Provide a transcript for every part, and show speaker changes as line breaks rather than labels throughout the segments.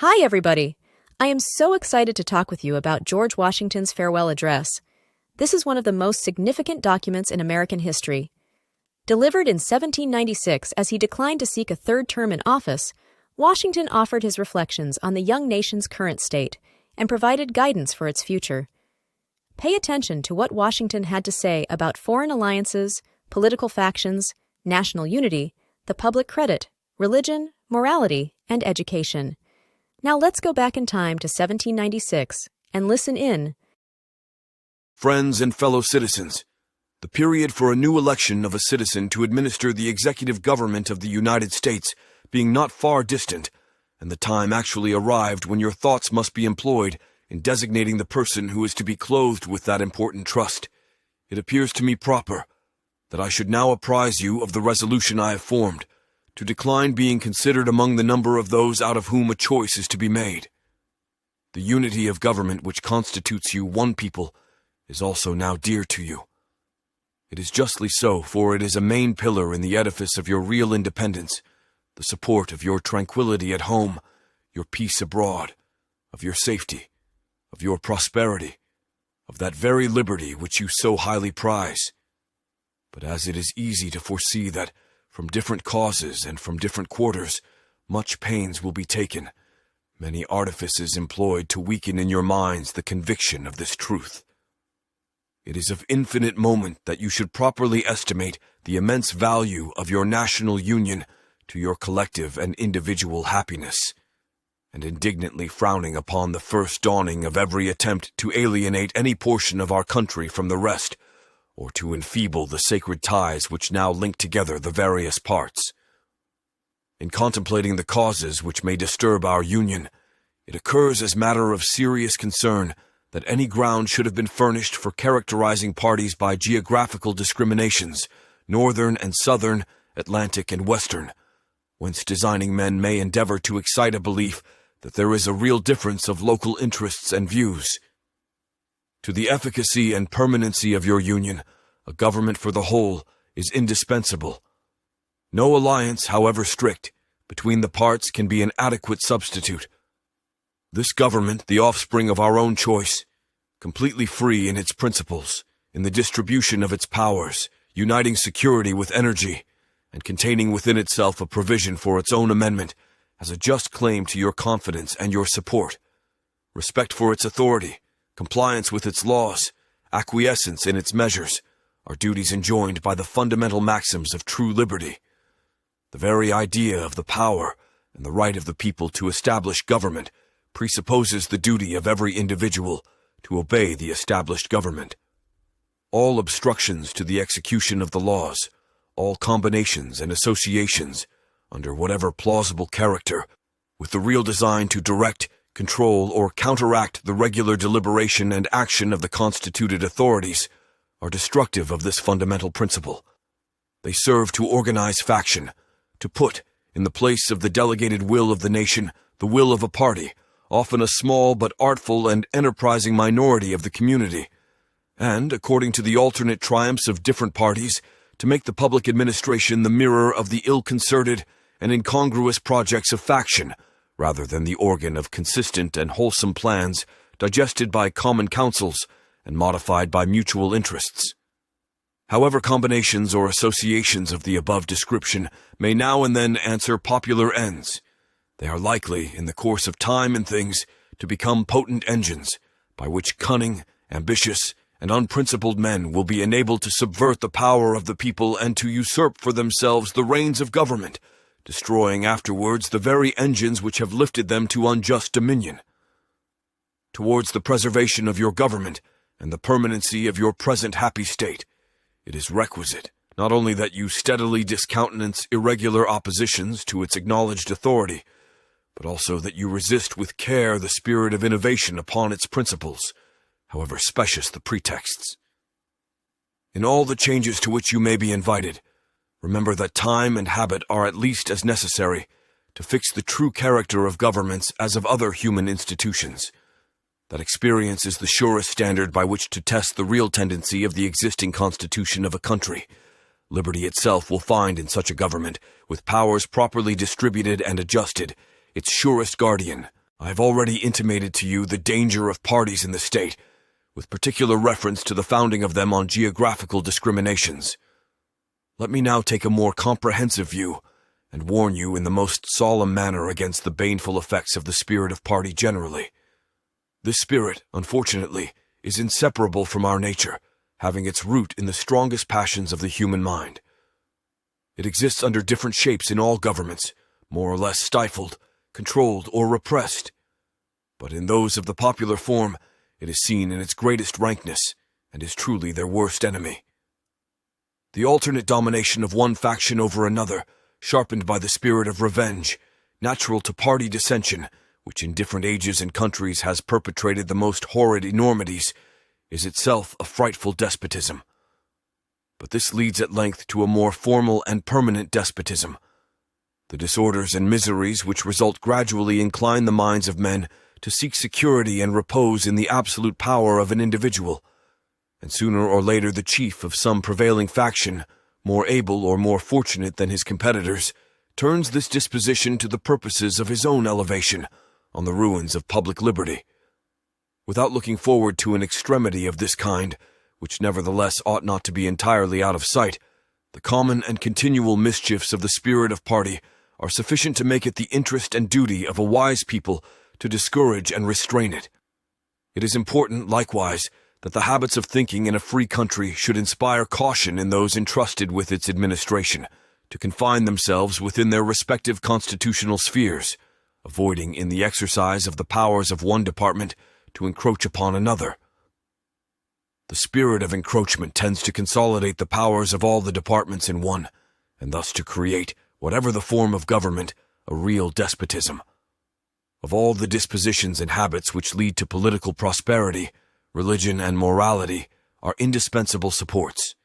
Hi, everybody. I am so excited to talk with you about George Washington's farewell address. This is one of the most significant documents in American history. Delivered in 1796 as he declined to seek a third term in office, Washington offered his reflections on the young nation's current state and provided guidance for its future. Pay attention to what Washington had to say about foreign alliances, political factions, national unity, the public credit, religion, morality, and education. Now let's go back in time to 1796 and listen in.
Friends and fellow citizens, the period for a new election of a citizen to administer the executive government of the United States being not far distant, and the time actually arrived when your thoughts must be employed in designating the person who is to be clothed with that important trust, it appears to me proper that I should now apprise you of the resolution I have formed, to decline being considered among the number of those out of whom a choice is to be made. The unity of government which constitutes you one people is also now dear to you. It is justly so, for it is a main pillar in the edifice of your real independence, the support of your tranquility at home, your peace abroad, of your safety, of your prosperity, of that very liberty which you so highly prize. But as it is easy to foresee that, from different causes and from different quarters, much pains will be taken, many artifices employed to weaken in your minds the conviction of this truth. It is of infinite moment that you should properly estimate the immense value of your national union to your collective and individual happiness, and indignantly frowning upon the first dawning of every attempt to alienate any portion of our country from the rest, or to enfeeble the sacred ties which now link together the various parts. In contemplating the causes which may disturb our union, it occurs as matter of serious concern that any ground should have been furnished for characterizing parties by geographical discriminations, northern and southern, Atlantic and western, whence designing men may endeavor to excite a belief that there is a real difference of local interests and views. To the efficacy and permanency of your union, a government for the whole is indispensable. No alliance, however strict, between the parts can be an adequate substitute. This government, the offspring of our own choice, completely free in its principles, in the distribution of its powers, uniting security with energy, and containing within itself a provision for its own amendment, has a just claim to your confidence and your support. Respect for its authority, compliance with its laws, acquiescence in its measures, are duties enjoined by the fundamental maxims of true liberty. The very idea of the power and the right of the people to establish government presupposes the duty of every individual to obey the established government. All obstructions to the execution of the laws, all combinations and associations, under whatever plausible character, with the real design to direct, control, or counteract the regular deliberation and action of the constituted authorities, are destructive of this fundamental principle. They serve to organize faction, to put, in the place of the delegated will of the nation, the will of a party, often a small but artful and enterprising minority of the community, and, according to the alternate triumphs of different parties, to make the public administration the mirror of the ill-concerted and incongruous projects of faction, rather than the organ of consistent and wholesome plans digested by common councils and modified by mutual interests. However combinations or associations of the above description may now and then answer popular ends, they are likely, in the course of time and things, to become potent engines, by which cunning, ambitious, and unprincipled men will be enabled to subvert the power of the people and to usurp for themselves the reins of government, destroying afterwards the very engines which have lifted them to unjust dominion. Towards the preservation of your government and the permanency of your present happy state, it is requisite not only that you steadily discountenance irregular oppositions to its acknowledged authority, but also that you resist with care the spirit of innovation upon its principles, however specious the pretexts. In all the changes to which you may be invited, remember that time and habit are at least as necessary to fix the true character of governments as of other human institutions, that experience is the surest standard by which to test the real tendency of the existing constitution of a country. Liberty itself will find in such a government, with powers properly distributed and adjusted, its surest guardian, I have already intimated to you the danger of parties in the state, with particular reference to the founding of them on geographical discriminations. Let me now take a more comprehensive view and warn you in the most solemn manner against the baneful effects of the spirit of party generally. This spirit, unfortunately, is inseparable from our nature, having its root in the strongest passions of the human mind. It exists under different shapes in all governments, more or less stifled, controlled, or repressed. But in those of the popular form, it is seen in its greatest rankness, and is truly their worst enemy. The alternate domination of one faction over another, sharpened by the spirit of revenge, natural to party dissension, which in different ages and countries has perpetrated the most horrid enormities, is itself a frightful despotism. But this leads at length to a more formal and permanent despotism. The disorders and miseries which result gradually incline the minds of men to seek security and repose in the absolute power of an individual, and sooner or later the chief of some prevailing faction, more able or more fortunate than his competitors, turns this disposition to the purposes of his own elevation on the ruins of public liberty. Without looking forward to an extremity of this kind, which nevertheless ought not to be entirely out of sight, the common and continual mischiefs of the spirit of party are sufficient to make it the interest and duty of a wise people to discourage and restrain it. It is important, likewise, that the habits of thinking in a free country should inspire caution in those entrusted with its administration, to confine themselves within their respective constitutional spheres, avoiding in the exercise of the powers of one department to encroach upon another. The spirit of encroachment tends to consolidate the powers of all the departments in one, and thus to create, whatever the form of government, a real despotism. Of all the dispositions and habits which lead to political prosperity, religion and morality are indispensable supports.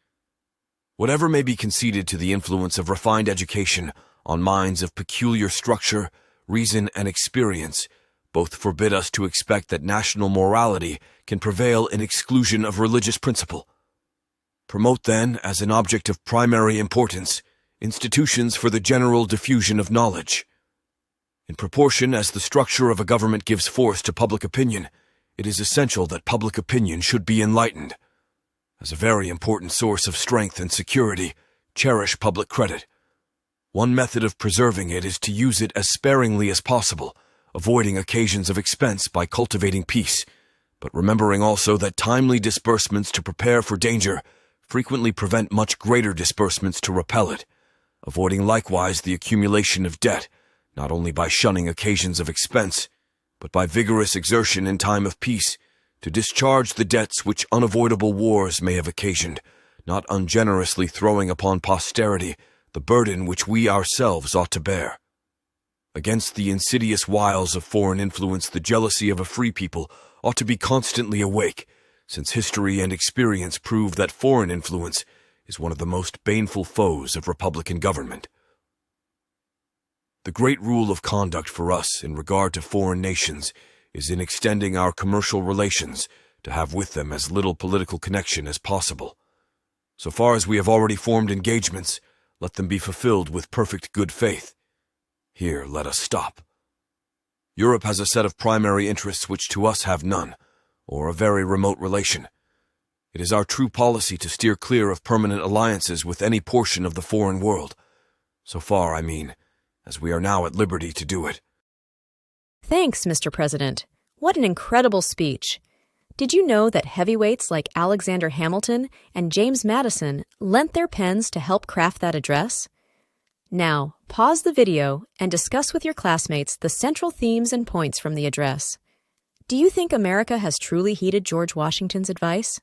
Whatever may be conceded to the influence of refined education on minds of peculiar structure, reason, and experience, both forbid us to expect that national morality can prevail in exclusion of religious principle. Promote, then, as an object of primary importance, institutions for the general diffusion of knowledge. In proportion as the structure of a government gives force to public opinion, it is essential that public opinion should be enlightened. As a very important source of strength and security, cherish public credit. One method of preserving it is to use it as sparingly as possible, avoiding occasions of expense by cultivating peace, but remembering also that timely disbursements to prepare for danger frequently prevent much greater disbursements to repel it, avoiding likewise the accumulation of debt, not only by shunning occasions of expense, but by vigorous exertion in time of peace, to discharge the debts which unavoidable wars may have occasioned, not ungenerously throwing upon posterity the burden which we ourselves ought to bear. Against the insidious wiles of foreign influence, the jealousy of a free people ought to be constantly awake, since history and experience prove that foreign influence is one of the most baneful foes of republican government. The great rule of conduct for us in regard to foreign nations is in extending our commercial relations to have with them as little political connection as possible. So far as we have already formed engagements, let them be fulfilled with perfect good faith. Here let us stop. Europe has a set of primary interests which to us have none, or a very remote relation. It is our true policy to steer clear of permanent alliances with any portion of the foreign world. So far, I mean, as we are now at liberty to do it.
Thanks, Mr. President. What an incredible speech. Did you know that heavyweights like Alexander Hamilton and James Madison lent their pens to help craft that address? Now, pause the video and discuss with your classmates the central themes and points from the address. Do you think America has truly heeded George Washington's advice?